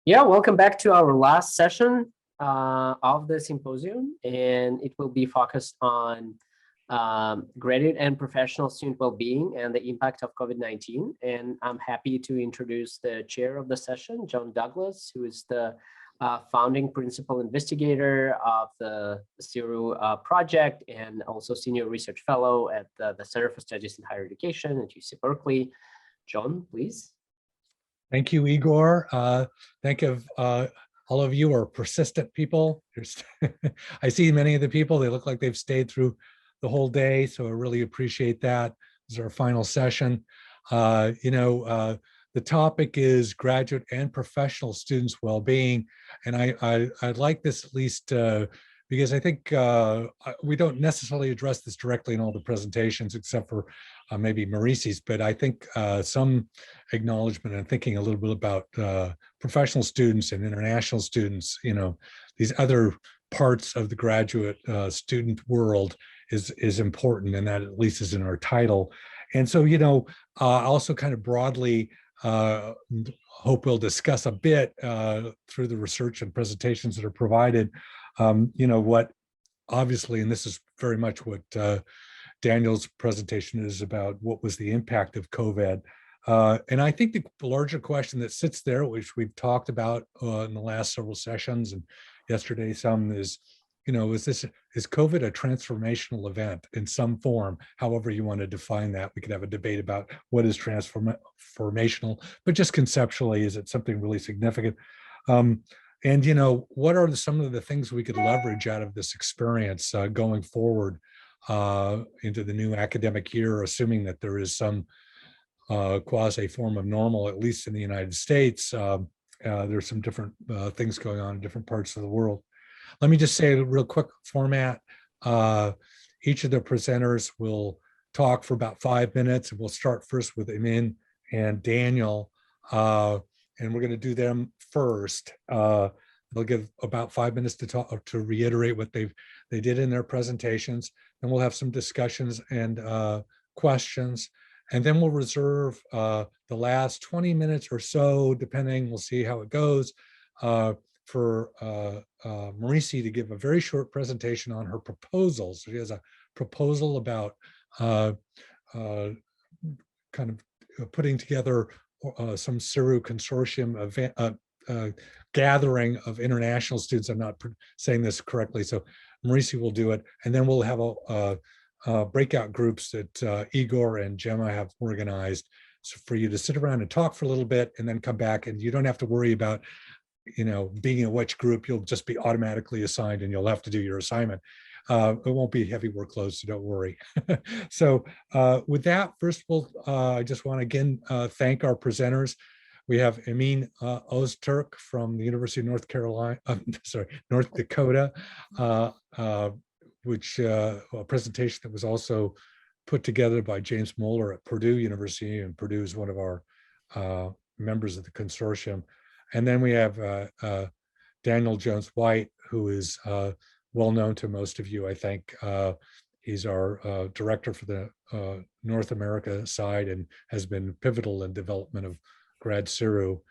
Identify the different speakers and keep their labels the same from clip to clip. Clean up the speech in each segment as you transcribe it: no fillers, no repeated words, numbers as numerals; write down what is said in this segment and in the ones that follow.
Speaker 1: Yeah, welcome back to our last session of the symposium, and it will be focused on graduate and professional student well-being and the impact of COVID-19. And I'm happy to introduce the chair of the session, John Douglas, who is the founding principal investigator of the CSHE project and also senior research fellow at the Center for Studies in Higher Education at UC Berkeley. John, please.
Speaker 2: Thank you, Igor. Thank you. All of you are persistent people. I see many of the people, they look like they've stayed through the whole day, so I really appreciate that. This is our final session. The topic is graduate and professional students' well-being, and I like this at least because I think we don't necessarily address this directly in all the presentations, except for maybe Maurice's, but I think some acknowledgement and thinking a little bit about professional students and international students, these other parts of the graduate student world is important, and that at least is in our title. And so, also kind of broadly, hope we'll discuss a bit through the research and presentations that are provided, what obviously, and this is very much what Daniel's presentation is about, what was the impact of COVID. And I think the larger question that sits there, which we've talked about in the last several sessions and yesterday some, is, is COVID a transformational event in some form, however you want to define that? We could have a debate about what is transformational, but just conceptually, is it something really significant? And, what are some of the things we could leverage out of this experience going forward into the new academic year, assuming that there is some quasi form of normal, at least in the United States. There's some different things going on in different parts of the world. Let me just say a real quick format. Each of the presenters will talk for about 5 minutes, and we'll start first with Emin and Daniel, and we're going to do them first. They'll give about 5 minutes to talk, to reiterate what they did in their presentations. Then we'll have some discussions and questions, and then we'll reserve the last 20 minutes or so, depending, we'll see how it goes, for Maurice to give a very short presentation on her proposals. So she has a proposal about kind of putting together some CSHE consortium event, gathering of international students. I'm not saying this correctly, so Maurice will do it, and then we'll have breakout groups that Igor and Gemma have organized, so for you to sit around and talk for a little bit and then come back, and you don't have to worry about being in which group. You'll just be automatically assigned, and you'll have to do your assignment. It won't be heavy workload, so don't worry. So with that, first of all, I just want to again thank our presenters. We have Emin Ozturk from the University of North Dakota, which a presentation that was also put together by James Moeller at Purdue University, and Purdue is one of our members of the consortium. And then we have Daniel Jones-White, who is well known to most of you, I think. He's our director for the North America side and has been pivotal in development of grad CSHE,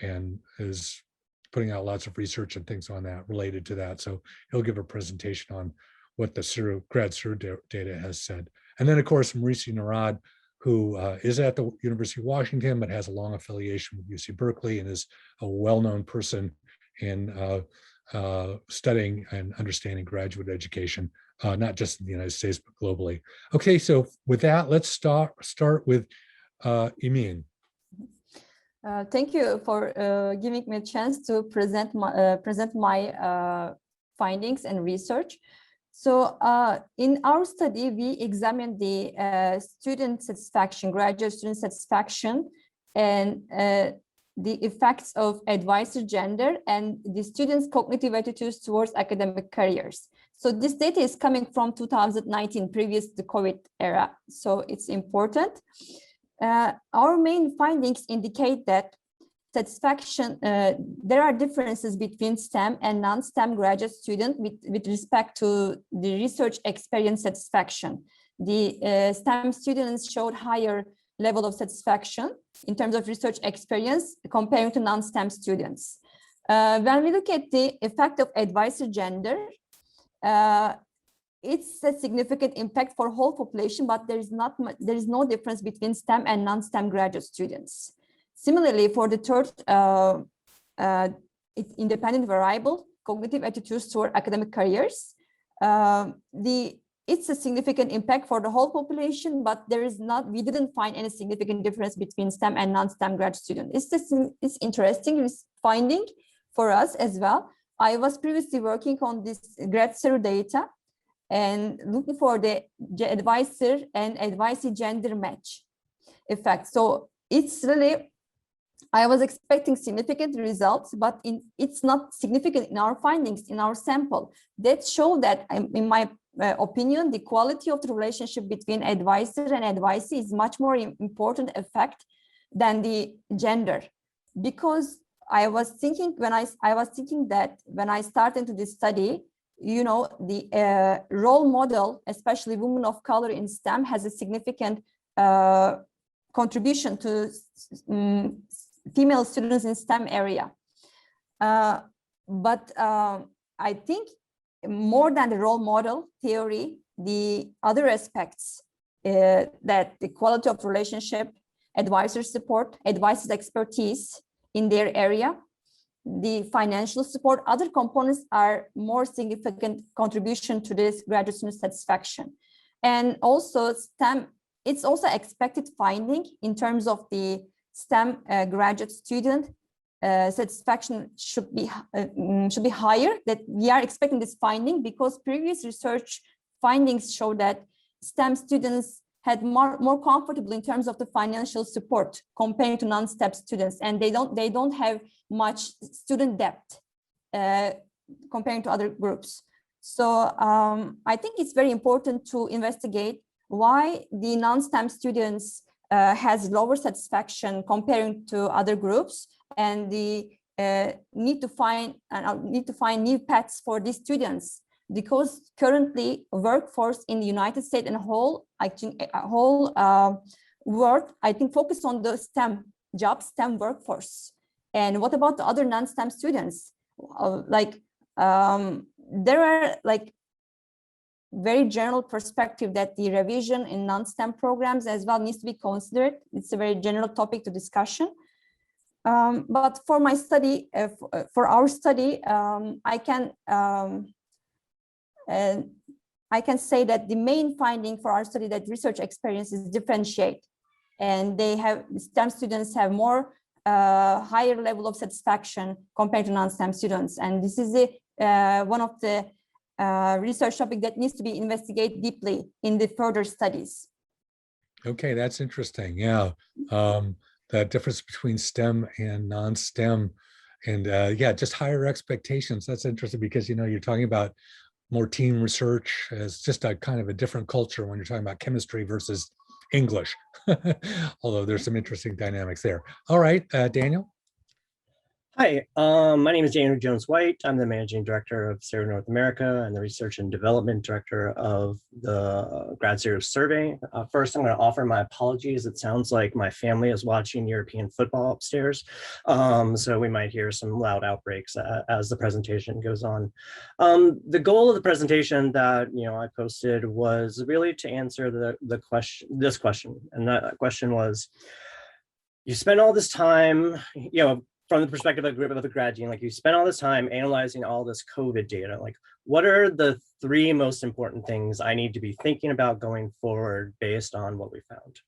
Speaker 2: and is putting out lots of research and things on that related to that. So he'll give a presentation on what the grad CSHE data has said. And then, of course, Maurice Narad, who is at the University of Washington, but has a long affiliation with UC Berkeley and is a well-known person in studying and understanding graduate education, not just in the United States, but globally. Okay, so with that, let's start with Emin.
Speaker 3: Thank you for giving me a chance to present my findings and research. So in our study, we examined the student satisfaction, graduate student satisfaction, and the effects of advisor gender and the students' cognitive attitudes towards academic careers. So this data is coming from 2019, previous to the COVID era, so it's important. Our main findings indicate that satisfaction, there are differences between STEM and non-STEM graduate students with respect to the research experience satisfaction. The STEM students showed higher level of satisfaction in terms of research experience comparing to non-STEM students. When we look at the effect of advisor gender, it's a significant impact for whole population, but there is no difference between STEM and non-STEM graduate students. Similarly, for the third independent variable, cognitive attitudes toward academic careers, it's a significant impact for the whole population, but we didn't find any significant difference between STEM and non-STEM graduate students. It's interesting finding for us as well. I was previously working on this grad zero data and looking for the advisor and advisee gender match effect. So it's really, I was expecting significant results, but it's not significant in our findings, in our sample. That show that, in my opinion, the quality of the relationship between advisor and advisee is much more important effect than the gender. Because I was thinking that when I started into this study, you know, the role model, especially women of color in STEM, has a significant contribution to female students in STEM area. But I think more than the role model theory, the other aspects that the quality of relationship, advisor support, advisor's expertise in their area, the financial support, other components are more significant contribution to this graduate student satisfaction. And also STEM, it's also expected finding in terms of the STEM graduate student satisfaction should be higher, that we are expecting this finding because previous research findings show that STEM students had more comfortable in terms of the financial support compared to non-STEM students, and they don't have much student debt comparing to other groups. So I think it's very important to investigate why the non-STEM students has lower satisfaction comparing to other groups, and the need to find new paths for these students, because currently workforce in the United States and whole world, I think, focus on the STEM jobs, STEM workforce. And what about the other non-STEM students? There are like very general perspective that the revision in non-STEM programs as well needs to be considered. It's a very general topic to discussion. But for my study, for our study, I can say that the main finding for our study that research experiences differentiate, and STEM students have more higher level of satisfaction compared to non-STEM students. And this is one of the research topic that needs to be investigated deeply in the further studies.
Speaker 2: Okay, that's interesting. Yeah, the difference between STEM and non-STEM, and yeah, just higher expectations. That's interesting because, you know, you're talking about more team research as just a kind of a different culture when you're talking about chemistry versus English, although there's some interesting dynamics there. All right, Daniel.
Speaker 4: Hi, my name is Daniel Jones-White. I'm the Managing Director of CSHE North America and the Research and Development Director of the Grad Zero Survey. First, I'm going to offer my apologies. It sounds like my family is watching European football upstairs, so we might hear some loud outbreaks as the presentation goes on. The goal of the presentation that I posted was really to answer this question, and that question was: you spend all this time, from the perspective of a grad dean, like you spent all this time analyzing all this COVID data, like what are the 3 most important things I need to be thinking about going forward based on what we found?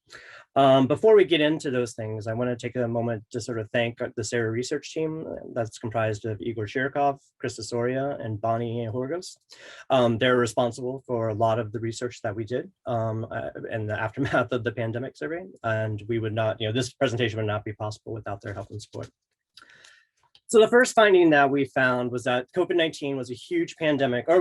Speaker 4: Before we get into those things, I want to take a moment to sort of thank the CSHE research team that's comprised of Igor Chirikov, Krista Soria, and Bonnie Horgos. They're responsible for a lot of the research that we did in the aftermath of the pandemic survey, and we would not, this presentation would not be possible without their help and support. So the first finding that we found was that COVID-19 was a huge pandemic, that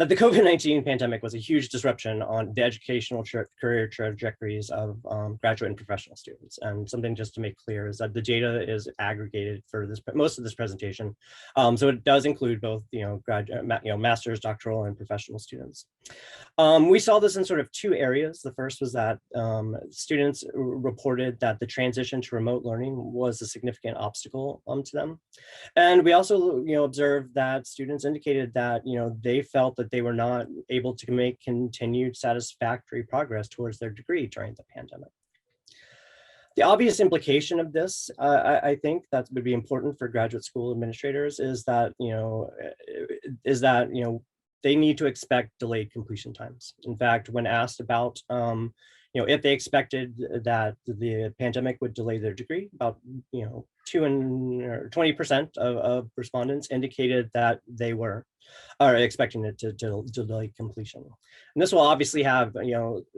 Speaker 4: the COVID-19 pandemic was a huge disruption on the educational career trajectories of graduate and professional students. And something just to make clear is that the data is aggregated for this most of this presentation. So it does include both, master's, doctoral, and professional students. We saw this in sort of two areas. The first was that students reported that the transition to remote learning was a significant obstacle to them. And we also, observed that students indicated that, they felt that they were not able to make continued satisfactory progress towards their degree during the pandemic. The obvious implication of this, I think that would be important for graduate school administrators is that, they need to expect delayed completion times. In fact, when asked about, if they expected that the pandemic would delay their degree, about 20% of respondents indicated that they are expecting it to delay completion. And this will obviously have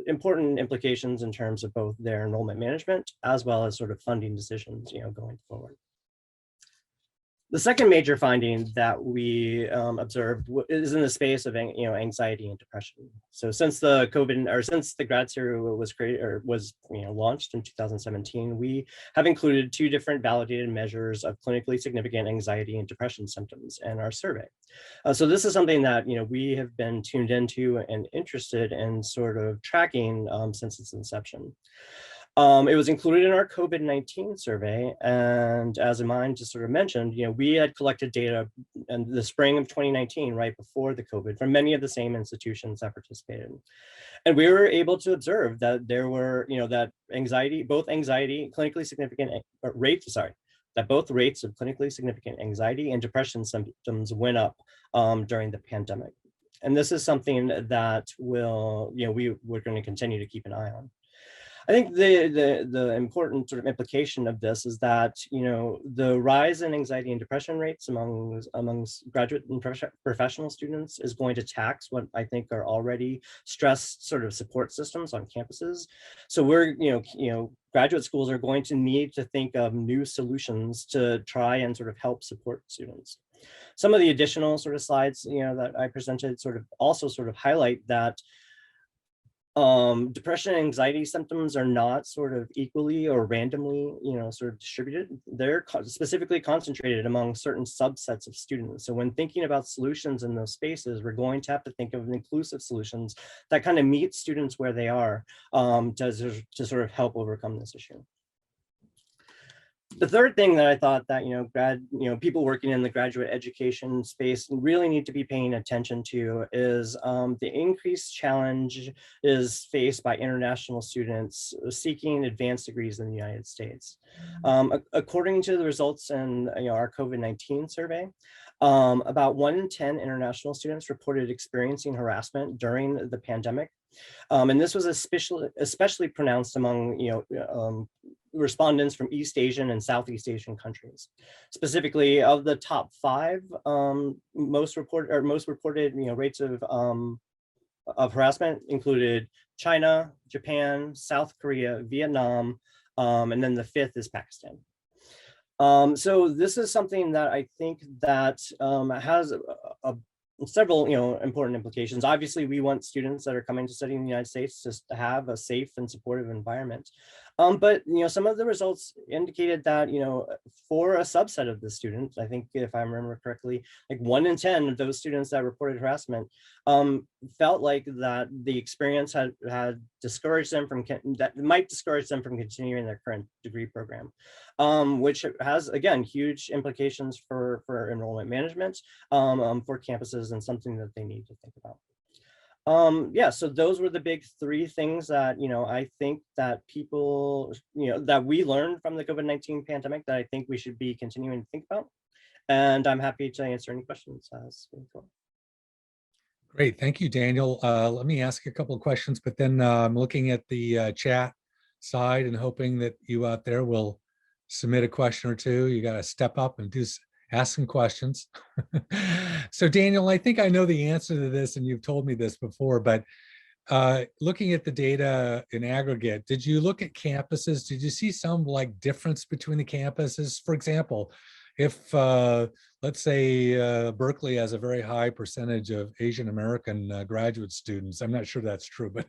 Speaker 4: important implications in terms of both their enrollment management as well as sort of funding decisions going forward. The second major finding that we observed is in the space of anxiety and depression. So since the grad series was created or was launched in 2017, we have included two different validated measures of clinically significant anxiety and depression symptoms in our survey. So this is something that we have been tuned into and interested in sort of tracking since its inception. It was included in our COVID-19 survey, and as Iman just sort of mentioned, we had collected data in the spring of 2019, right before the COVID, from many of the same institutions that participated. And we were able to observe that there were, that both rates of clinically significant anxiety and depression symptoms went up during the pandemic. And this is something that we're going to continue to keep an eye on. I think the important sort of implication of this is that, the rise in anxiety and depression rates among graduate and professional students is going to tax what I think are already stressed sort of support systems on campuses. So we're, graduate schools are going to need to think of new solutions to try and sort of help support students. Some of the additional sort of slides, that I presented also highlight that depression and anxiety symptoms are not sort of equally or randomly, sort of distributed. They're specifically concentrated among certain subsets of students. So when thinking about solutions in those spaces, we're going to have to think of inclusive solutions that kind of meet students where they are to sort of help overcome this issue. The third thing that I thought that, people working in the graduate education space really need to be paying attention to is the increased challenge is faced by international students seeking advanced degrees in the United States. According to the results in our COVID-19 survey, about 1 in 10 international students reported experiencing harassment during the pandemic. And this was especially pronounced among, respondents from East Asian and Southeast Asian countries. Specifically, of the top 5 most reported rates of harassment included China, Japan, South Korea, Vietnam, and then the 5th is Pakistan. So this is something that I think that has several important implications. Obviously, we want students that are coming to study in the United States to have a safe and supportive environment. But some of the results indicated that for a subset of the students, I think if I remember correctly, like 1 in 10 of those students that reported harassment felt like that the experience had discouraged them from continuing their current degree program, which has again huge implications for enrollment management for campuses and something that they need to think about. So those were the big 3 things that, I think that people, that we learned from the COVID-19 pandemic that I think we should be continuing to think about. And I'm happy to answer any questions as we go.
Speaker 2: Great, thank you, Daniel. Let me ask a couple of questions, but then I'm looking at the chat side and hoping that you out there will submit a question or two. You got to step up and ask some questions. So Daniel, I think I know the answer to this and you've told me this before, but looking at the data in aggregate, did you look at campuses? Did you see some like difference between the campuses? For example, if let's say Berkeley has a very high percentage of Asian American graduate students, I'm not sure that's true, but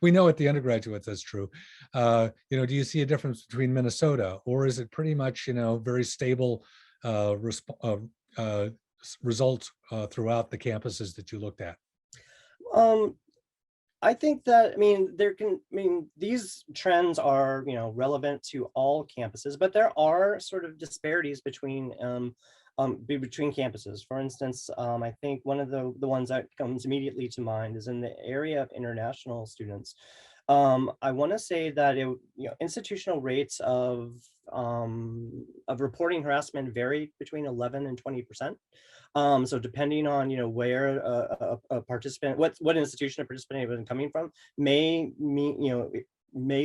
Speaker 2: we know at the undergraduates that's true. Do you see a difference between Minnesota, or is it pretty much very stable results throughout the campuses that you looked at?
Speaker 4: I think that, these trends are, relevant to all campuses, but there are sort of disparities between campuses. For instance, I think one of the ones that comes immediately to mind is in the area of international students. I want to say that institutional rates of reporting harassment vary between 11 and 20%. So depending on where a participant, what institution a participant is coming from, may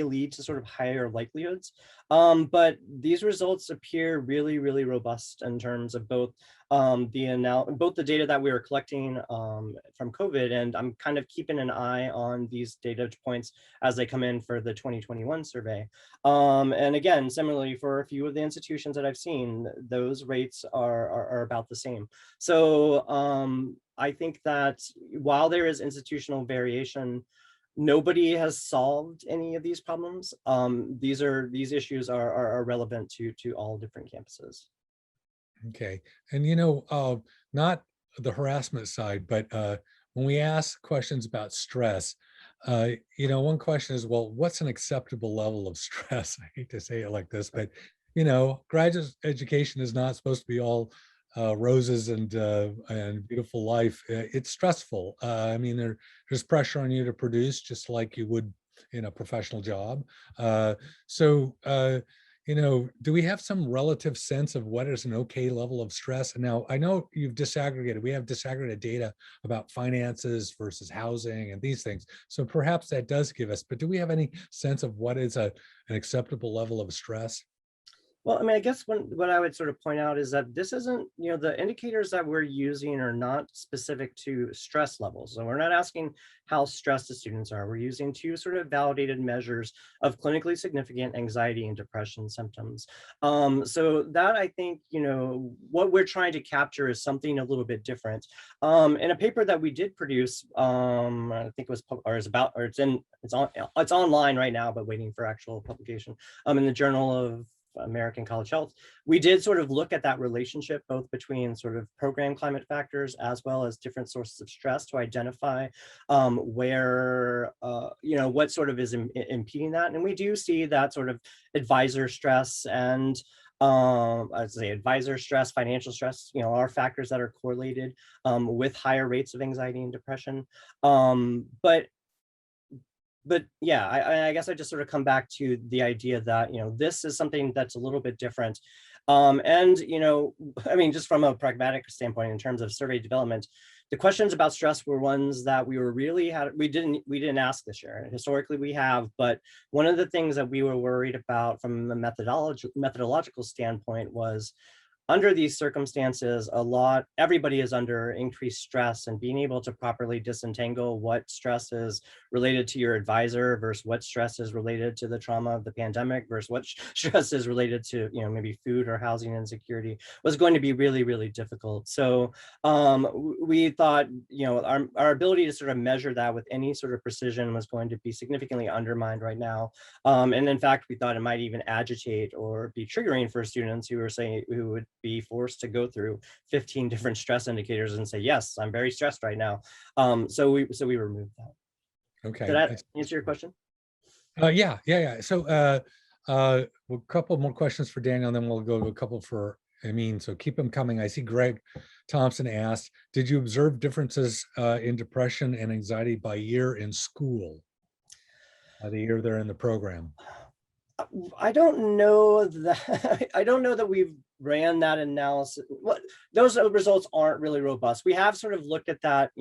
Speaker 4: lead to sort of higher likelihoods. But these results appear really, really robust in terms of both the data that we were collecting from COVID, and I'm kind of keeping an eye on these data points as they come in for the 2021 survey. And again, similarly, for a few of the institutions that I've seen, those rates are about the same. So I think that while there is institutional variation, nobody has solved any of these problems. These issues are relevant to all different campuses.
Speaker 2: Okay, and not the harassment side, but when we ask questions about stress, one question is, well, what's an acceptable level of stress? I hate to say it like this, but graduate education is not supposed to be all roses and beautiful life. It's stressful. There's pressure on you to produce just like you would in a professional job. Do we have some relative sense of what is an okay level of stress? And now I know you've disaggregated, we have disaggregated data about finances versus housing and these things. So perhaps that does give us, but do we have any sense of what is an acceptable level of stress?
Speaker 4: Well, I guess what I would sort of point out is that this isn't, the indicators that we're using are not specific to stress levels. So we're not asking how stressed the students are. We're using two sort of validated measures of clinically significant anxiety and depression symptoms. So that, I think, what we're trying to capture is something a little bit different. In a paper that we did produce, I think it's online right now, but waiting for actual publication in the Journal of American College Health, we did sort of look at that relationship both between sort of program climate factors as well as different sources of stress to identify where, what sort of is impeding that. And we do see that sort of advisor stress and I'd say advisor stress, financial stress, are factors that are correlated with higher rates of anxiety and depression. But yeah, I guess I just sort of come back to the idea that, this is something that's a little bit different. And, just from a pragmatic standpoint, in terms of survey development, the questions about stress were ones that we didn't ask this year. Historically, we have, but one of the things that we were worried about from the methodological standpoint was, under these circumstances, everybody is under increased stress, and being able to properly disentangle what stress is related to your advisor versus what stress is related to the trauma of the pandemic versus what stress is related to, maybe food or housing insecurity was going to be really, really difficult. So we thought, our ability to sort of measure that with any sort of precision was going to be significantly undermined right now. And in fact, we thought it might even agitate or be triggering for students who would be forced to go through 15 different stress indicators and say, yes, I'm very stressed right now. So we removed that.
Speaker 2: Okay.
Speaker 4: Did that answer your question?
Speaker 2: Yeah. So a couple more questions for Daniel, and then we'll go to a couple for Amin. So keep them coming. I see Greg Thompson asked, did you observe differences in depression and anxiety by year in school? The year they're in the program?
Speaker 4: I don't know that we've ran that analysis, those results aren't really robust. We have sort of looked at that,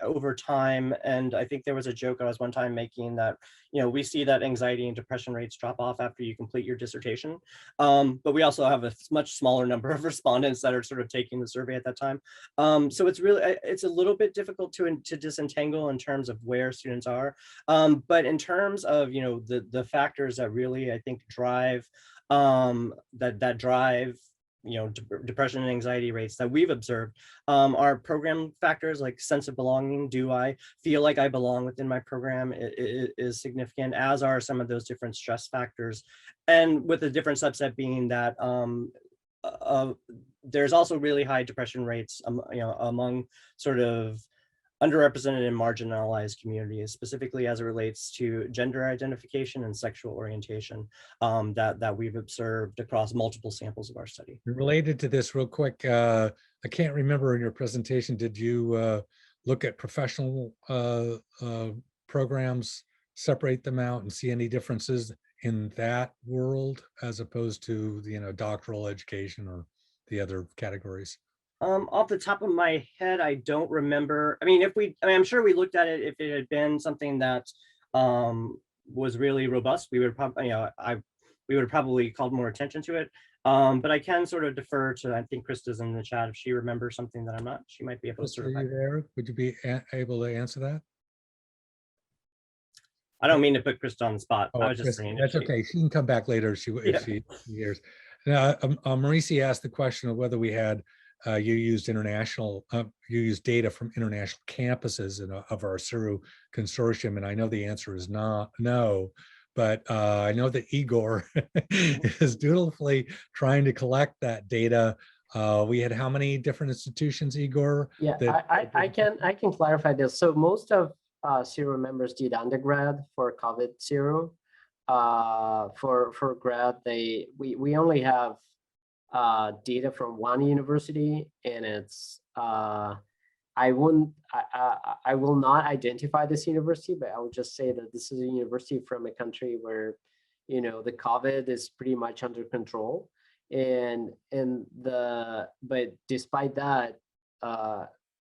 Speaker 4: over time. And I think there was a joke I was one time making that, we see that anxiety and depression rates drop off after you complete your dissertation. But we also have a much smaller number of respondents that are sort of taking the survey at that time. So it's a little bit difficult to disentangle in terms of where students are. But in terms of, the factors that really, I think, drive depression and anxiety rates that we've observed are program factors like sense of belonging. Do I feel like I belong within my program? It is significant, as are some of those different stress factors. And with a different subset being that there's also really high depression rates, among sort of underrepresented and marginalized communities, specifically as it relates to gender identification and sexual orientation that we've observed across multiple samples of our study.
Speaker 2: Related to this real quick, I can't remember in your presentation, did you look at professional programs, separate them out and see any differences in that world as opposed to the doctoral education or the other categories?
Speaker 4: Off the top of my head, I don't remember. I mean, I'm sure we looked at it. If it had been something that was really robust, we would probably, we would have probably called more attention to it. But I can sort of defer to, I think Krista's in the chat. If she remembers something that I'm not, she might be able to sort of.
Speaker 2: Are you there? Would you be able to answer that?
Speaker 4: I don't mean to put Krista on the spot.
Speaker 2: Oh,
Speaker 4: I was just saying.
Speaker 2: That's okay. She can come back later if she hears. Now, Marisi asked the question of whether we had you used data from international campuses of our CERU consortium, and I know the answer is no, but I know that Igor is dutifully trying to collect that data. We had how many different institutions, Igor?
Speaker 1: Yeah, I can clarify this. So most of CERU members did undergrad for COVID CERU. For grad, we only have data from one university, and it's I will not identify this university, but I would just say that this is a university from a country where the COVID is pretty much under control, but despite that,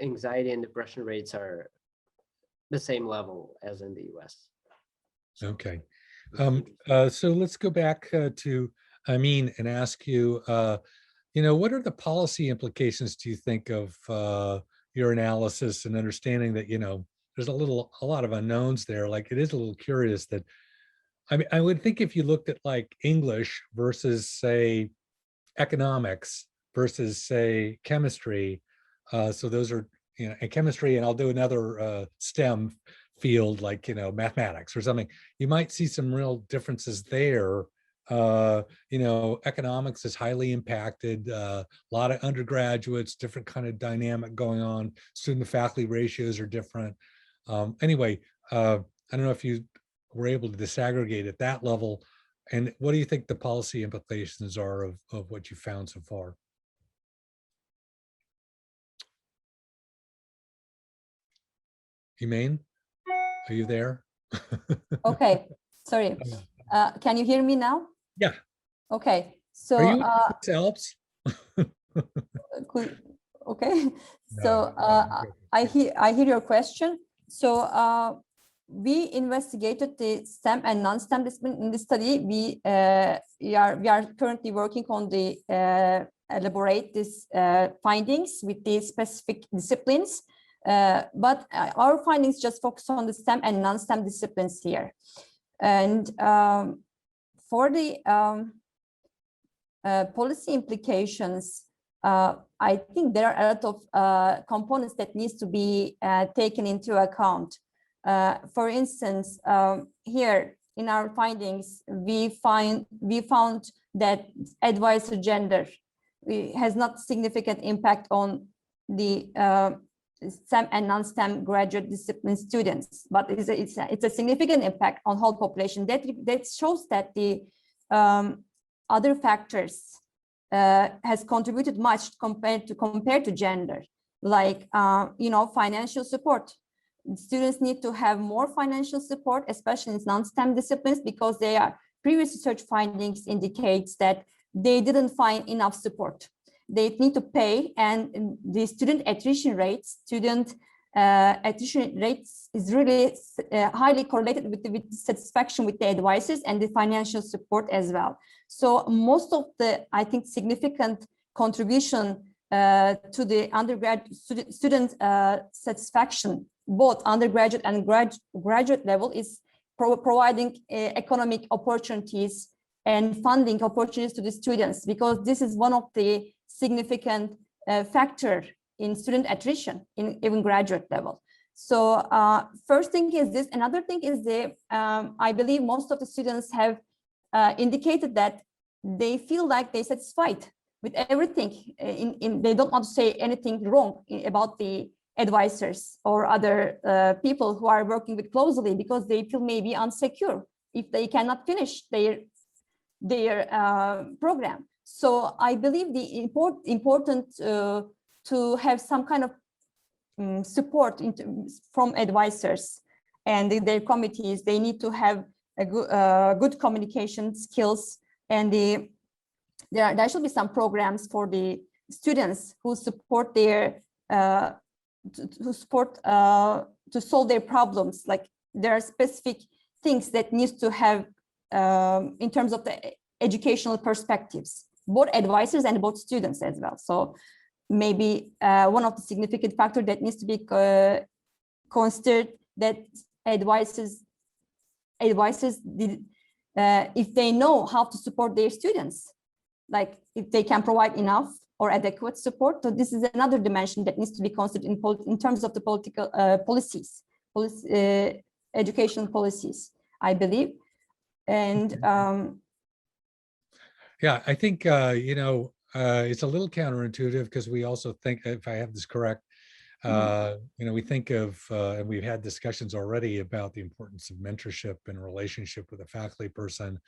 Speaker 1: anxiety and depression rates are the same level as in the US.
Speaker 2: Okay, so let's go back to Amin and ask you, what are the policy implications, do you think, of your analysis and understanding that, there's a lot of unknowns there. Like, it is a little curious that, I mean, I would think if you looked at like English versus say economics versus say chemistry, so those are, and chemistry, and I'll do another STEM field like, mathematics or something, you might see some real differences there. Economics is highly impacted, a lot of undergraduates, different kind of dynamic going on, student to faculty ratios are different. Anyway, I don't know if you were able to disaggregate at that level, and what do you think the policy implications are of what you found so far? Emaine, are you there?
Speaker 3: Okay, sorry. Can you hear me now?
Speaker 2: Yeah.
Speaker 3: Okay. So
Speaker 2: are you helps?
Speaker 3: Okay. So I hear your question. So we investigated the STEM and non-STEM discipline in the study. We are currently working on the elaborate these findings with the specific disciplines. But our findings just focus on the STEM and non-STEM disciplines here. And for the policy implications, I think there are a lot of components that needs to be taken into account. For instance, here in our findings, we found that advisor gender has not significant impact on the STEM and non-STEM graduate discipline students, but it's a significant impact on whole population. That shows that the other factors has contributed much compared to gender, like financial support. Students need to have more financial support, especially in non-STEM disciplines, because previous research findings indicates that they didn't find enough support. They need to pay, and the student attrition rates is really highly correlated with the satisfaction with the advisors and the financial support as well. So most of the, I think, significant contribution to the undergraduate student satisfaction, both undergraduate and graduate level, is providing economic opportunities and funding opportunities to the students, because this is one of the significant factor in student attrition in even graduate level. So first thing is this. Another thing is I believe most of the students have indicated that they feel like they're satisfied with everything. They don't want to say anything wrong about the advisors or other people who are working with closely, because they feel maybe insecure if they cannot finish their program. So I believe the important to have some kind of support from advisors and their committees. They need to have a good communication skills, and there should be some programs for the students who support their to solve their problems. Like there are specific things that needs to have in terms of the educational perspectives, both advisors and both students as well. So maybe one of the significant factors that needs to be considered, that advisors if they know how to support their students, like if they can provide enough or adequate support. So this is another dimension that needs to be considered in terms of the political policies, education policies, I believe. And
Speaker 2: yeah, I think, it's a little counterintuitive, because we also think, if I have this correct, we think of, and we've had discussions already about the importance of mentorship and relationship with a faculty person.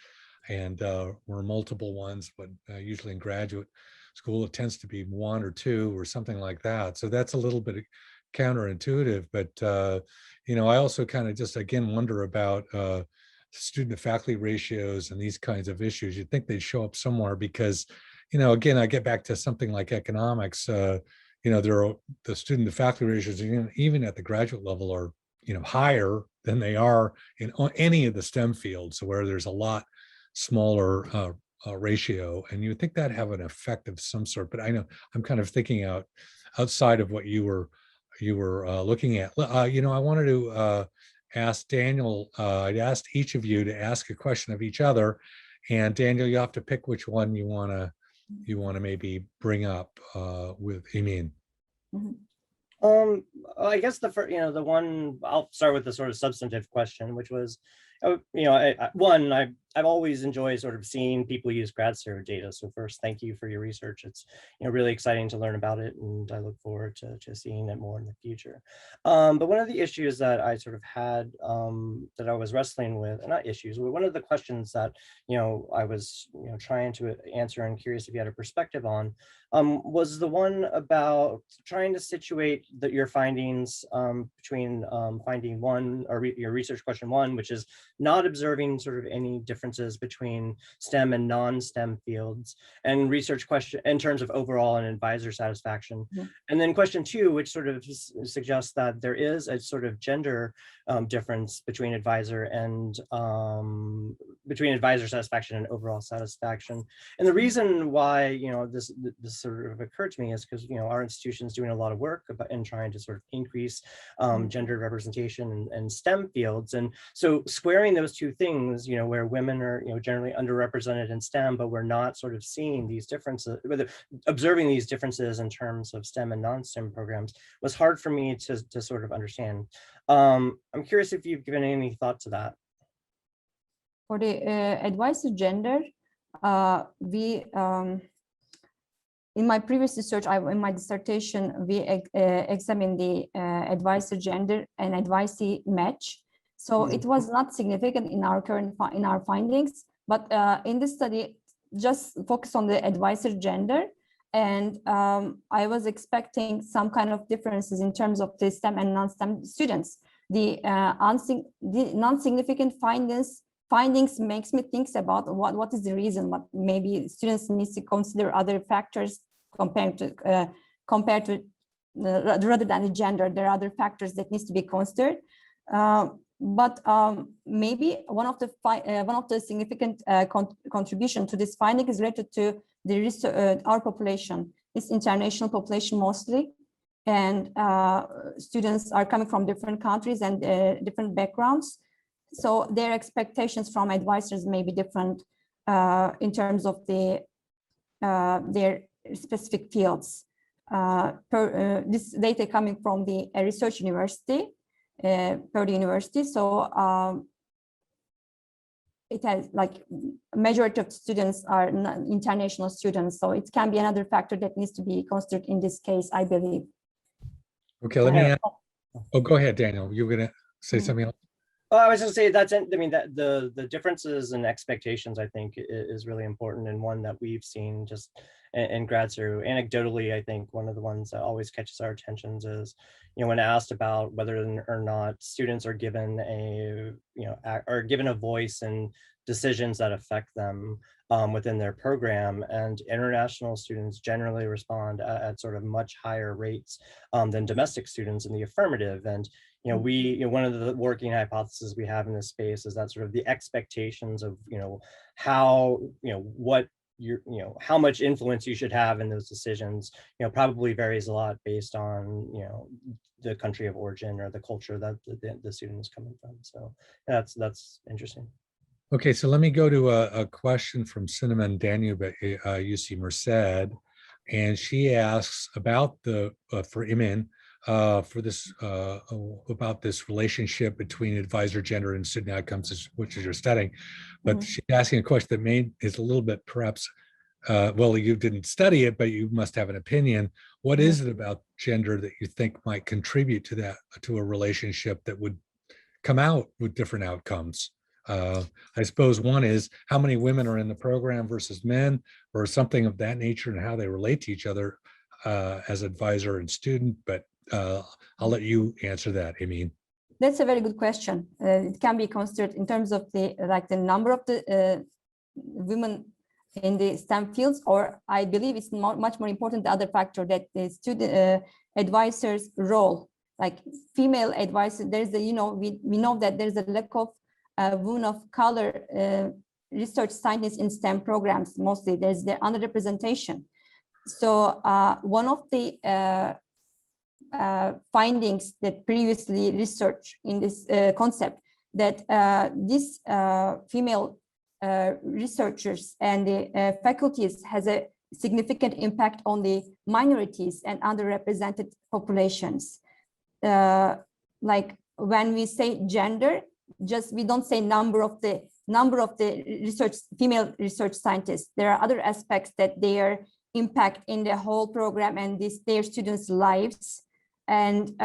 Speaker 2: And we're multiple ones, but usually in graduate school, it tends to be one or two or something like that. So that's a little bit counterintuitive. But, I also kind of just, again, wonder about student to faculty ratios and these kinds of issues. You'd think they'd show up somewhere, because, again, I get back to something like economics. There are the student to faculty ratios, even at the graduate level, are, higher than they are in any of the STEM fields, where there's a lot smaller ratio, and you would think that have an effect of some sort. But I know I'm kind of thinking outside of what you were looking at. I wanted to ask Daniel. I'd asked each of you to ask a question of each other, and Daniel, you have to pick which one you want to maybe bring up with Emin.
Speaker 4: I guess the first, the one, I'll start with the sort of substantive question, which was, I've always enjoyed sort of seeing people use GradServe data. So first, thank you for your research. It's really exciting to learn about it, and I look forward to seeing it more in the future. But one of the issues that I sort of had that I was wrestling with, not issues, but one of the questions that I was trying to answer and curious if you had a perspective on, was the one about trying to situate your findings between finding one, or your research question one, which is not observing sort of any differences between STEM and non-STEM fields, and research question in terms of overall and advisor satisfaction. And then question two, which sort of suggests that there is a sort of gender difference between advisor and between advisor satisfaction and overall satisfaction. And the reason why this sort of occurred to me is because our institution is doing a lot of work in trying to sort of increase gender representation in STEM fields. And so squaring those two things, where women are generally underrepresented in STEM, but we're not sort of seeing these differences, observing these differences in terms of STEM and non-STEM programs, was hard for me to sort of understand. I'm curious if you've given any thought to that.
Speaker 3: For the advisor gender, in my previous research, in my dissertation, we examined the advisor gender and advisee match. So it was not significant in our findings, but in this study, just focus on the advisor gender. And I was expecting some kind of differences in terms of the STEM and non-STEM students. The non-significant findings findings makes me think about what is the reason. What maybe students need to consider other factors compared to rather than the gender. There are other factors that needs to be considered. But maybe one of the significant contribution to this finding is related to the research, our population. It's international population mostly, and students are coming from different countries and different backgrounds. So their expectations from advisors may be different in terms of their specific fields. This data coming from the research university, Berkeley University. So it has like majority of students are international students. So it can be another factor that needs to be considered in this case, I believe.
Speaker 2: Okay, let me ask. Oh, go ahead, Daniel. You were going to say something else?
Speaker 4: Oh, I was going to say that's, I mean, that the differences in expectations, I think, is really important, and one that we've seen just in grad school. Anecdotally, I think one of the ones that always catches our attentions is, when asked about whether or not students are given a voice in decisions that affect them within their program, and international students generally respond at sort of much higher rates than domestic students in the affirmative. And one of the working hypotheses we have in this space is that sort of the expectations of, how, how much influence you should have in those decisions, probably varies a lot based on, the country of origin or the culture that the student is coming from. So that's interesting.
Speaker 2: Okay, so let me go to a question from Cinnamon Danube at UC Merced, and she asks about for Imin, for this about this relationship between advisor gender and student outcomes, which is your studying. But she's asking a question that is a little bit perhaps, well, you didn't study it, but you must have an opinion. What is it about gender that you think might contribute to that, to a relationship that would come out with different outcomes? I suppose one is how many women are in the program versus men, or something of that nature, and how they relate to each other as advisor and student. But I'll let you answer that, Amin.
Speaker 3: That's a very good question. It can be considered in terms of the number of the women in the STEM fields, or I believe it's much more important the other factor, that the student advisors' role, like female advisors. There's we know that there's a lack of women of color research scientists in STEM programs. Mostly there's the underrepresentation. So one of the findings that previously researched in this concept, that these female researchers and the faculties has a significant impact on the minorities and underrepresented populations. Like when we say gender, we don't say number of the female research scientists. There are other aspects that their impact in the whole program and their students' lives, and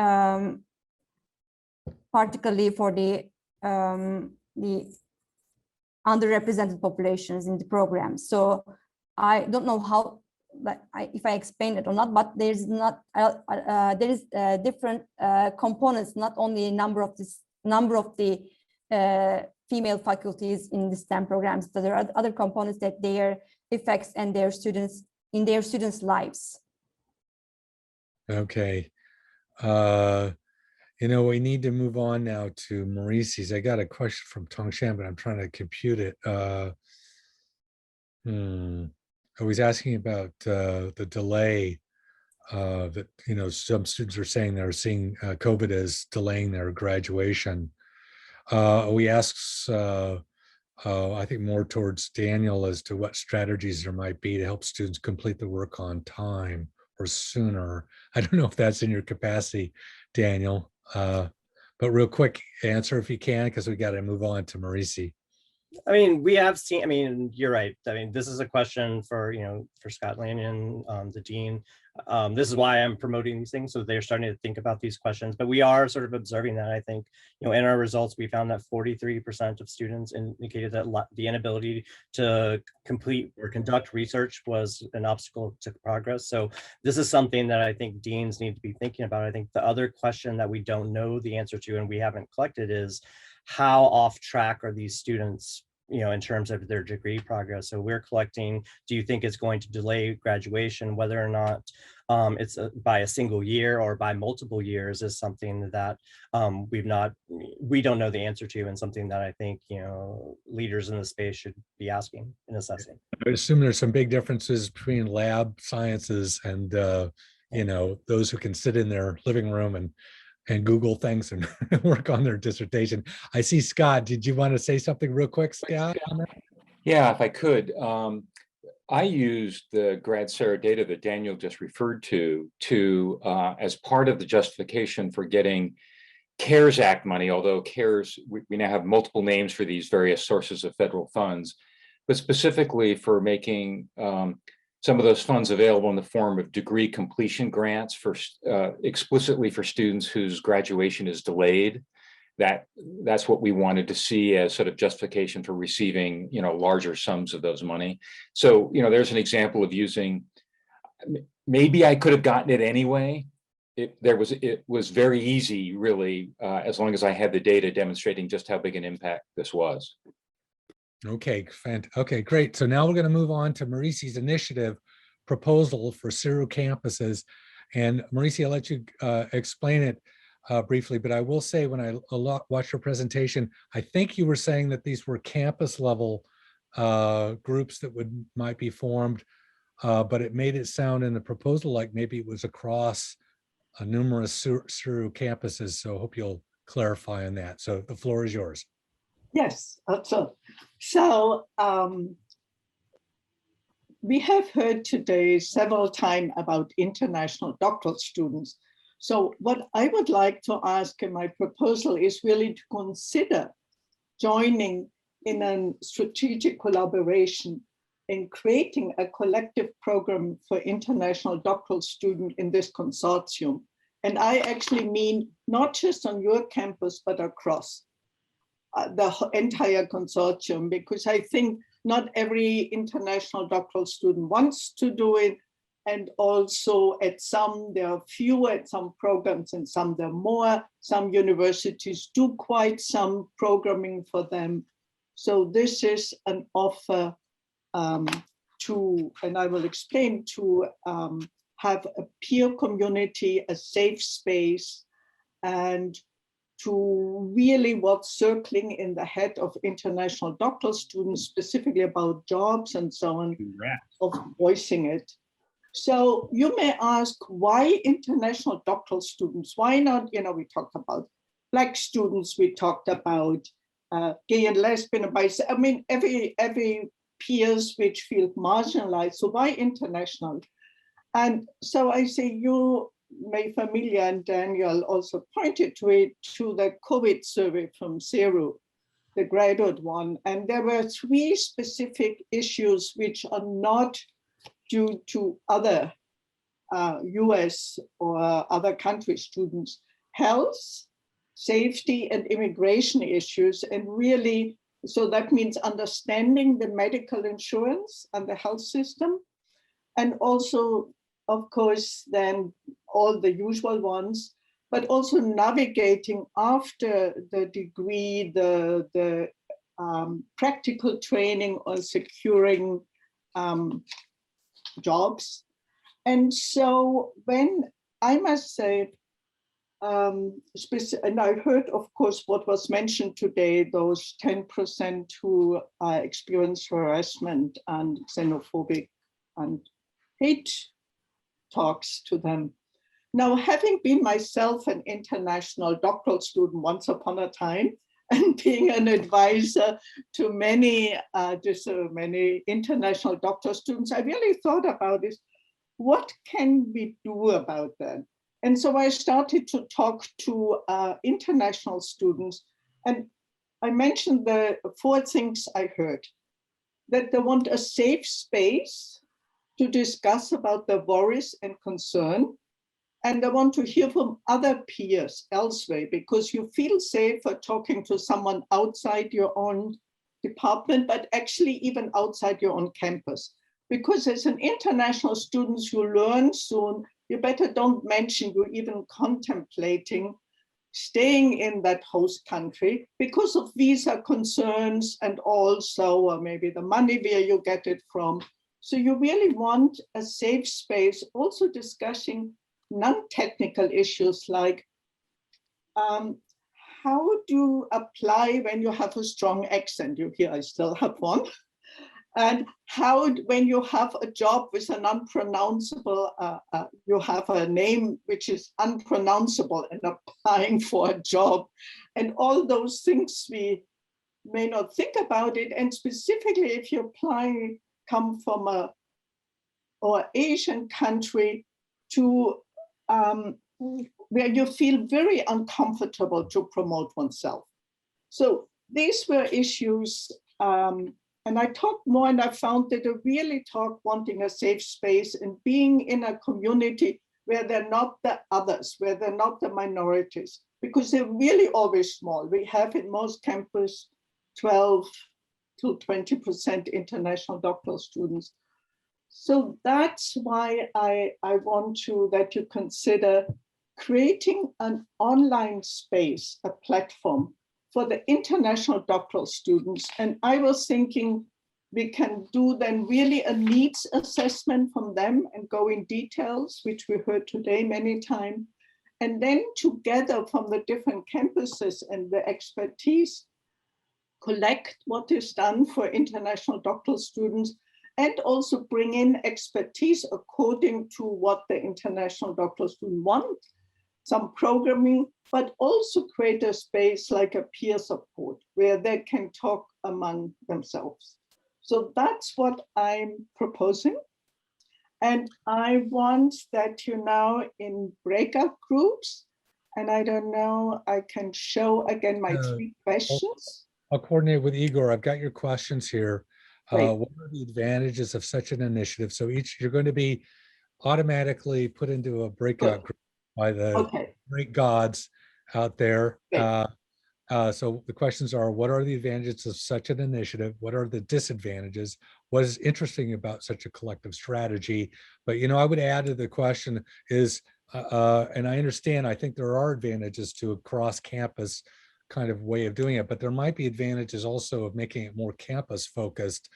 Speaker 3: particularly for the underrepresented populations in the program. So I don't know how, if I explained it or not, but there is different components, not only number of the female faculties in the STEM programs, but there are other components that their effects and their students in their students' lives.
Speaker 2: Okay. We need to move on now to Maurice's. I got a question from Tongshan, but I'm trying to compute it. I was asking about the delay that, some students are saying they're seeing COVID as delaying their graduation. We asked, I think more towards Daniel, as to what strategies there might be to help students complete the work on time or sooner. I don't know if that's in your capacity, Daniel, but real quick answer if you can, because we got to move on to Maurice.
Speaker 4: I mean, we have seen, I mean, you're right. I mean, this is a question for, for Scott Lanyon, the dean. This is why I'm promoting these things. So they're starting to think about these questions, but we are sort of observing that. I think, in our results, we found that 43% of students indicated that the inability to complete or conduct research was an obstacle to progress. So this is something that I think deans need to be thinking about. I think the other question that we don't know the answer to and we haven't collected is, how off track are these students, in terms of their degree progress. So we're collecting, do you think it's going to delay graduation, whether or not it's by a single year or by multiple years is something that we don't know the answer to, and something that I think, leaders in the space should be asking and assessing.
Speaker 2: I assume there's some big differences between lab sciences and, those who can sit in their living room and Google things and work on their dissertation. I see Scott, did you want to say something real quick, Scott?
Speaker 5: Yeah, if I could. I used the GradSera data that Daniel just referred to as part of the justification for getting CARES Act money, although CARES, we now have multiple names for these various sources of federal funds, but specifically for making some of those funds available in the form of degree completion grants for explicitly for students whose graduation is delayed. That's what we wanted to see as sort of justification for receiving, larger sums of those money. So, there's an example of using, maybe I could have gotten it anyway. It was very easy, really, as long as I had the data demonstrating just how big an impact this was.
Speaker 2: Okay, okay, great. So now we're going to move on to Maurice's initiative proposal for CSHE campuses. And Maurice, I'll let you explain it briefly, but I will say when I watched your presentation, I think you were saying that these were campus level groups that might be formed, but it made it sound in the proposal like maybe it was across numerous CSHE campuses. So I hope you'll clarify on that. So the floor is yours.
Speaker 6: Yes, so we have heard today several times about international doctoral students. So what I would like to ask in my proposal is really to consider joining in a strategic collaboration in creating a collective program for international doctoral students in this consortium. And I actually mean not just on your campus, but across the entire consortium, because I think not every international doctoral student wants to do it. And also at some, there are fewer at some programs and some there are more. Some universities do quite some programming for them. So this is an offer and I will explain, to have a peer community, a safe space, and to really what's circling in the head of international doctoral students, specifically about jobs and so on, of voicing it. So you may ask, why international doctoral students? Why not, we talked about Black students, we talked about gay and lesbian, bisexual, I mean, every peers which feel marginalized. So why international? And so I say, you may familiar, and Daniel also pointed to it, to the COVID survey from CSHE, the graduate one. And there were 3 specific issues which are not due to other US or other country students: health, safety, and immigration issues. And really, so that means understanding the medical insurance and the health system, and also, of course, then all the usual ones, but also navigating after the degree, the practical training on securing jobs. And so when I must say, and I heard, of course, what was mentioned today, those 10% who experience harassment and xenophobic and hate talks to them. Now, having been myself an international doctoral student once upon a time, and being an advisor to many international doctoral students, I really thought about this: what can we do about that? And so I started to talk to international students, and I mentioned the 4 things I heard: that they want a safe space to discuss about their worries and concern, and they want to hear from other peers elsewhere, because you feel safer talking to someone outside your own department, but actually even outside your own campus. Because as an international student, you learn soon, you better don't mention you're even contemplating staying in that host country because of visa concerns and also maybe the money where you get it from. So you really want a safe space, also discussing non-technical issues like how do apply when you have a strong accent? You hear I still have one. And how, when you have a job with an unpronounceable, you have a name which is unpronounceable and applying for a job. And all those things we may not think about it. And specifically if you apply, come from a or Asian country to where you feel very uncomfortable to promote oneself. So these were issues, and I talked more and I found that I really talk wanting a safe space and being in a community where they're not the others, where they're not the minorities, because they're really always small. We have in most campus 12 to 20% international doctoral students. So that's why I want that you consider creating an online space, a platform for the international doctoral students. And I was thinking we can do then really a needs assessment from them and go in details, which we heard today many times. And then together from the different campuses and the expertise, collect what is done for international doctoral students and also bring in expertise according to what the international doctoral student want, some programming, but also create a space like a peer support where they can talk among themselves. So that's what I'm proposing. And I want that you now in breakout groups, and I don't know, I can show again my 3 questions.
Speaker 2: I'll coordinate with Igor. I've got your questions here.
Speaker 6: Great.
Speaker 2: What are the advantages of such an initiative? So you're going to be automatically put into a breakout group by the great gods out there. So the questions are, what are the advantages of such an initiative? What are the disadvantages? What is interesting about such a collective strategy? But, you know, I would add to the question is, and I understand, I think there are advantages to a cross-campus kind of way of doing it, but there might be advantages also of making it more campus focused,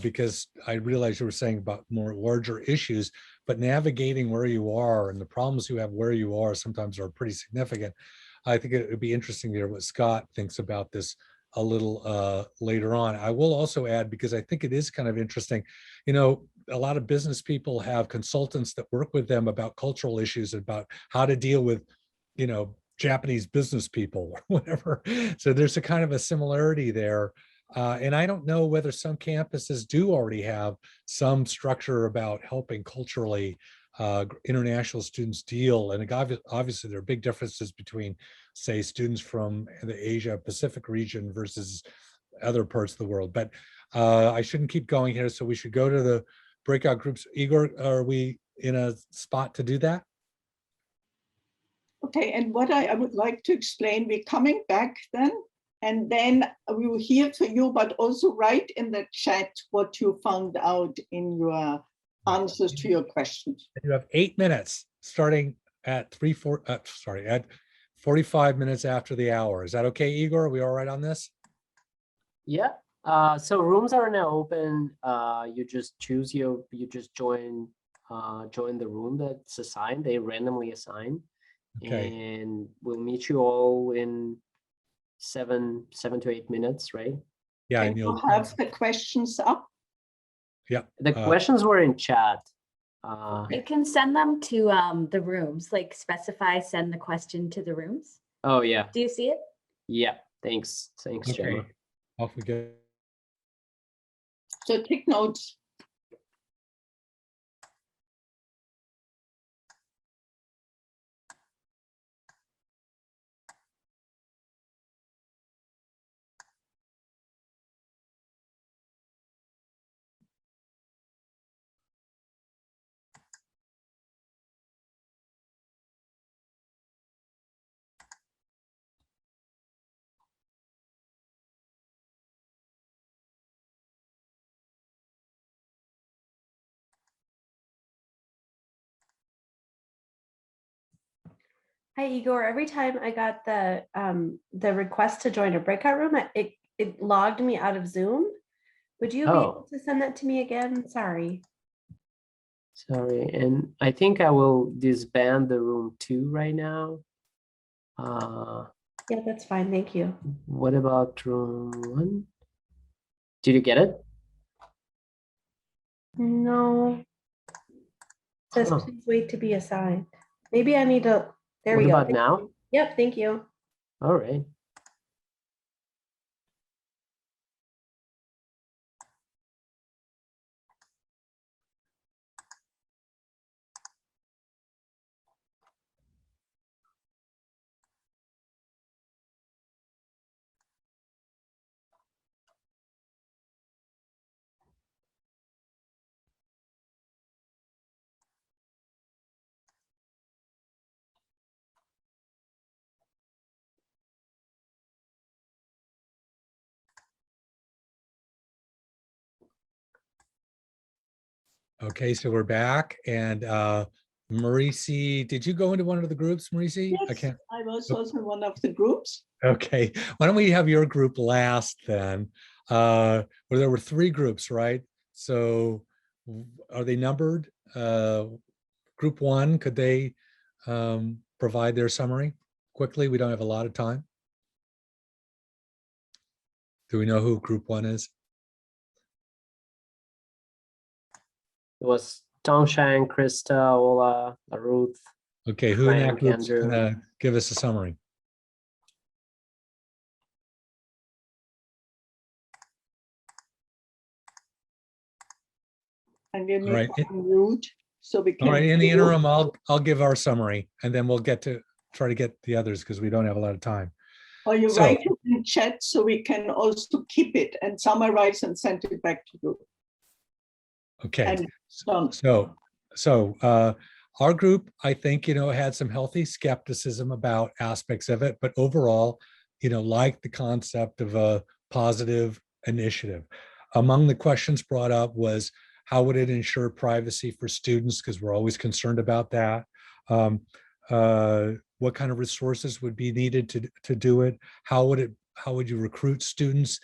Speaker 2: because I realize you were saying about more larger issues, but navigating where you are and the problems you have where you are sometimes are pretty significant. I think it would be interesting to hear what Scott thinks about this a little later on. I will also add, because I think it is kind of interesting, you know, a lot of business people have consultants that work with them about cultural issues, about how to deal with, you know, Japanese business people or whatever. So there's a kind of a similarity there. And I don't know whether some campuses do already have some structure about helping culturally international students deal. And obviously there are big differences between, say, students from the Asia Pacific region versus other parts of the world. But I shouldn't keep going here. So we should go to the breakout groups. Igor, are we in a spot to do that?
Speaker 6: Okay, and what I would like to explain, we're coming back then, and then we will hear from you, but also write in the chat what you found out in your answers to your questions.
Speaker 2: You have 8 minutes starting at 45 minutes after the hour. Is that okay, Igor? Are we all right on this?
Speaker 1: Yeah. So rooms are now open. You just choose you just join the room that's assigned. They randomly assign.
Speaker 2: Okay.
Speaker 1: And we'll meet you all in 7 to 8 minutes, right?
Speaker 2: Yeah.
Speaker 6: And you'll have the questions up.
Speaker 2: Yeah.
Speaker 1: The questions were in chat.
Speaker 7: You can send them to the rooms, like specify, send the question to the rooms.
Speaker 1: Oh, yeah.
Speaker 7: Do you see it?
Speaker 1: Yeah. Thanks, Gemma.
Speaker 2: Okay. Off we go.
Speaker 6: So take notes.
Speaker 8: Hi, Igor. Every time I got the request to join a breakout room, it logged me out of Zoom. Would you be able to send that to me again? Sorry.
Speaker 1: Sorry, and I think I will disband the room 2 right now.
Speaker 8: Yeah, that's fine. Thank you.
Speaker 1: What about room 1? Did you get it?
Speaker 8: No. It says please wait to be assigned. Maybe I need to. There we go.
Speaker 1: What about now?
Speaker 8: Yep. Thank you.
Speaker 1: All right.
Speaker 2: Okay, so we're back, and Marisi, did you go into one of the groups, Marisi?
Speaker 6: Yes, I was also in one of the groups.
Speaker 2: Okay, why don't we have your group last then? Well, there were 3 groups, right? So are they numbered? Group 1, could they provide their summary quickly? We don't have a lot of time. Do we know who group 1 is?
Speaker 1: It was Tongshan, Krista, Ola, Ruth.
Speaker 2: Okay, who in that
Speaker 1: Frank,
Speaker 2: group's
Speaker 1: Andrew.
Speaker 2: gonna give us a summary?
Speaker 6: And you need
Speaker 2: right.
Speaker 6: to unmute so we can.
Speaker 2: All right, in the interim, I'll give our summary, and then we'll get to try to get the others because we don't have a lot of time.
Speaker 6: Or you write it in chat so we can also keep it and summarize and send it back to you.
Speaker 2: Okay.
Speaker 6: And
Speaker 2: so our group, I think, had some healthy skepticism about aspects of it, but overall, liked the concept of a positive initiative. Among the questions brought up was, how would it ensure privacy for students? Because we're always concerned about that. What kind of resources would be needed to do it? How would you recruit students?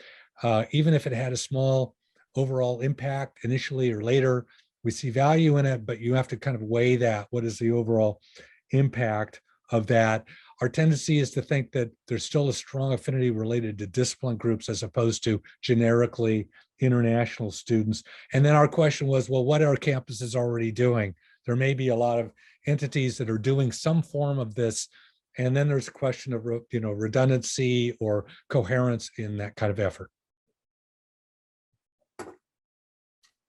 Speaker 2: Even if it had a small overall impact initially or later, we see value in it, but you have to kind of weigh that. What is the overall impact of that? Our tendency is to think that there's still a strong affinity related to discipline groups as opposed to generically international students. And then our question was, well, what are campuses already doing? There may be a lot of entities that are doing some form of this. And then there's a question of, redundancy or coherence in that kind of effort.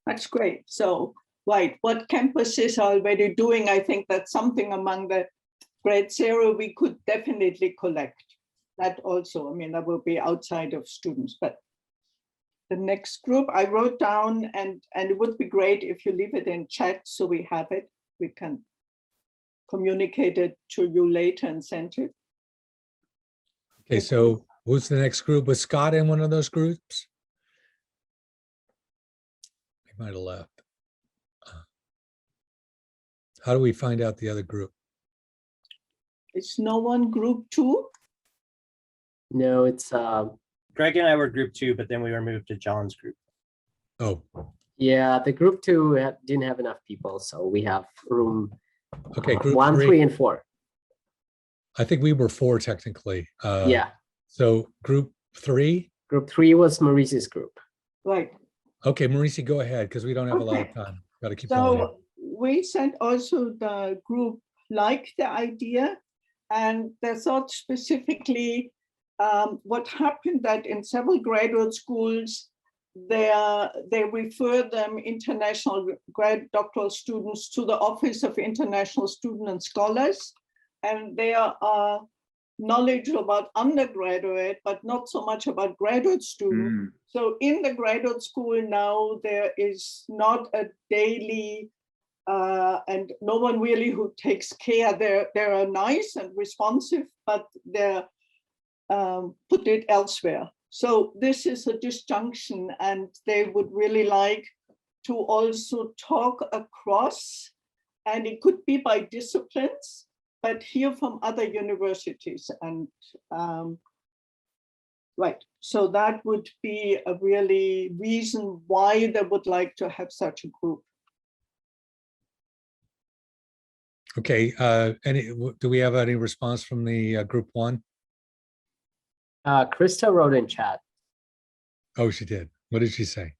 Speaker 6: That's great. So, right, what campuses are already doing? I think that's something among the grade 0 we could definitely collect. That also, that will be outside of students. But the next group I wrote down, and it would be great if you leave it in chat so we have it. We can communicate it to you later and send it.
Speaker 2: Okay, so who's the next group? Was Scott in one of those groups? He might have left. How do we find out the other group?
Speaker 6: Is no one group 2?
Speaker 1: No, it's
Speaker 4: Greg and I were group 2, but then we were moved to John's group.
Speaker 2: Oh,
Speaker 1: yeah, the group 2 didn't have enough people, so we have room.
Speaker 2: okay, group
Speaker 1: 1,
Speaker 2: 3.
Speaker 1: 3, and 4.
Speaker 2: I think we were 4 technically.
Speaker 1: Yeah.
Speaker 2: So group 3?
Speaker 1: Group 3 was Maurice's group.
Speaker 6: Right.
Speaker 2: Okay, Marisi, go ahead, because we don't have a lot of time. Got to keep going.
Speaker 6: So we sent also the group liked the idea, and they thought specifically what happened that in several graduate schools, they refer them international doctoral students to the Office of International Student and Scholars, and there are knowledge about undergraduate, but not so much about graduate students. So in the graduate school now, there is not a daily, and no one really who takes care. They are nice and responsive, but they're put it elsewhere. So this is a disjunction, and they would really like to also talk across, and it could be by disciplines. but hear from other universities. And right, so that would be a really reason why they would like to have such a group.
Speaker 2: Okay, do we have any response from the group one?
Speaker 1: Krista wrote in chat.
Speaker 2: Oh, she did. What did she say?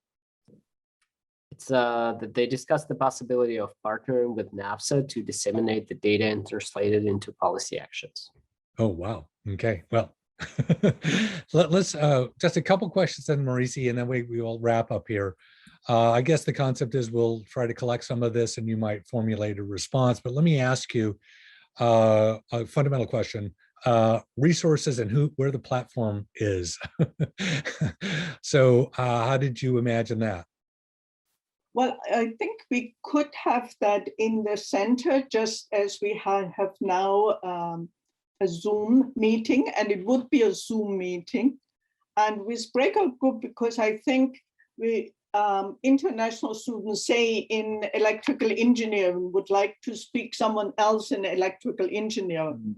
Speaker 1: It's that they discussed the possibility of partnering with NAFSA to disseminate the data and translate it into policy actions.
Speaker 2: Oh, wow. Okay, well, let's just a couple questions then, Maurice, and then we will wrap up here. I guess the concept is we'll try to collect some of this and you might formulate a response, but let me ask you a fundamental question. Resources and where the platform is. So how did you imagine that?
Speaker 6: Well, I think we could have that in the center, just as we have now a Zoom meeting, and it would be a Zoom meeting. And with breakout group, because I think we international students, say in electrical engineering, would like to speak someone else in electrical engineering.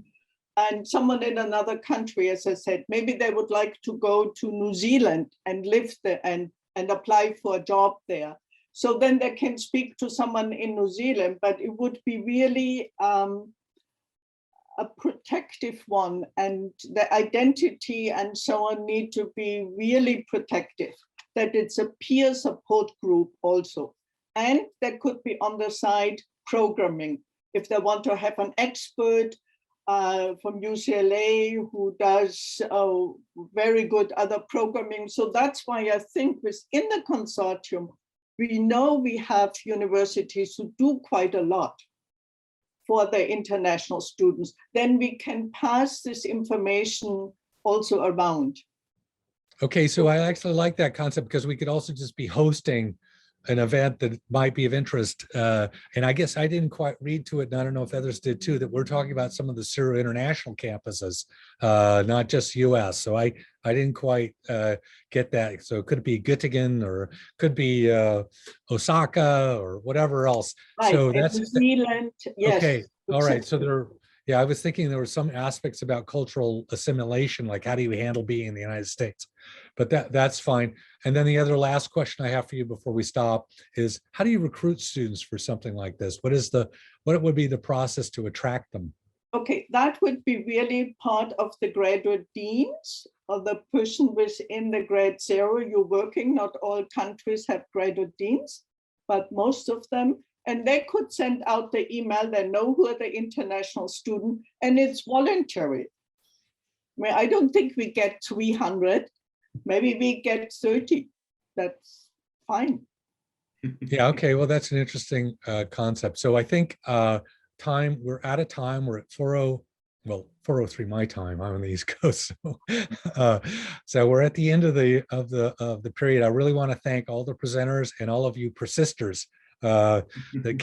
Speaker 6: And someone in another country, as I said, maybe they would like to go to New Zealand and live there and apply for a job there. So then they can speak to someone in New Zealand, but it would be really a protective one, and the identity and so on need to be really protective, that it's a peer support group also. And there could be on the side programming. If they want to have an expert from UCLA who does very good other programming. So that's why I think within the consortium, we know we have universities who do quite a lot for the international students. Then we can pass this information also around.
Speaker 2: Okay, so I actually like that concept because we could also just be hosting an event that might be of interest. And I guess I didn't quite read to it, and I don't know if others did too, that we're talking about some of the CSHE international campuses, not just US. So I didn't quite get that. So it could be Göttingen or could be Osaka or whatever else.
Speaker 6: Right,
Speaker 2: so that's
Speaker 6: New Zealand, yes.
Speaker 2: Okay, all right. So yeah, I was thinking there were some aspects about cultural assimilation, like how do you handle being in the United States? But that's fine. And then the other last question I have for you before we stop is, how do you recruit students for something like this? What would be the process to attract them?
Speaker 6: Okay, that would be really part of the graduate deans or the person within the grad zero you're working. Not all countries have graduate deans, but most of them. And they could send out the email. They know who are the international student, and it's voluntary. I mean, I don't think we get 300. Maybe we get 30. That's fine.
Speaker 2: Yeah, okay. Well, that's an interesting concept. So I think we're out of time. We're at 4:03 my time. I'm on the East Coast. So we're at the end of the period. I really want to thank all the presenters and all of you persisters that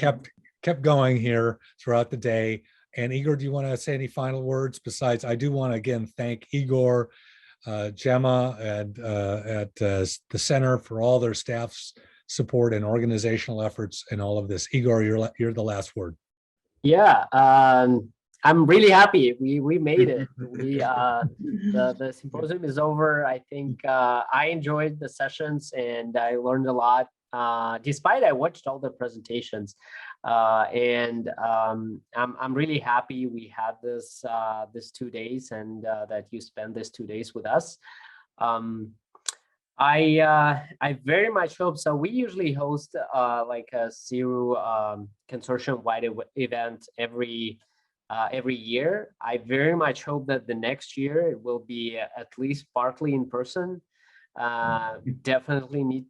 Speaker 2: kept going here throughout the day. And Igor, do you want to say any final words? Besides, I do want to again thank Igor, Gemma, and at the center for all their staff's support and organizational efforts and all of this. Igor, you're the last word.
Speaker 1: Yeah, I'm really happy we made it. The symposium is over. I think I enjoyed the sessions and I learned a lot. Despite I watched all the presentations, and I'm really happy we had this 2 days and that you spent this 2 days with us. I very much hope so. We usually host like a CSHE consortium-wide event every year. I very much hope that the next year it will be at least partly in person. Definitely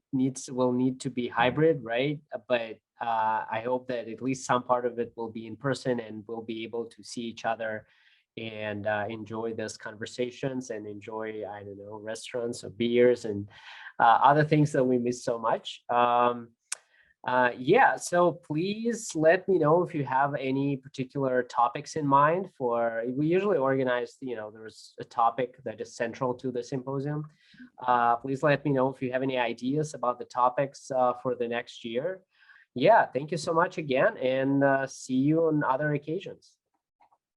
Speaker 1: will need to be hybrid, right? But I hope that at least some part of it will be in person and we'll be able to see each other and enjoy these conversations and enjoy, I don't know, restaurants or beers and other things that we miss so much. Yeah, so please let me know if you have any particular topics in mind for, we usually organize, there's a topic that is central to the symposium. Please let me know if you have any ideas about the topics for the next year. Yeah, thank you so much again, and see you on other occasions.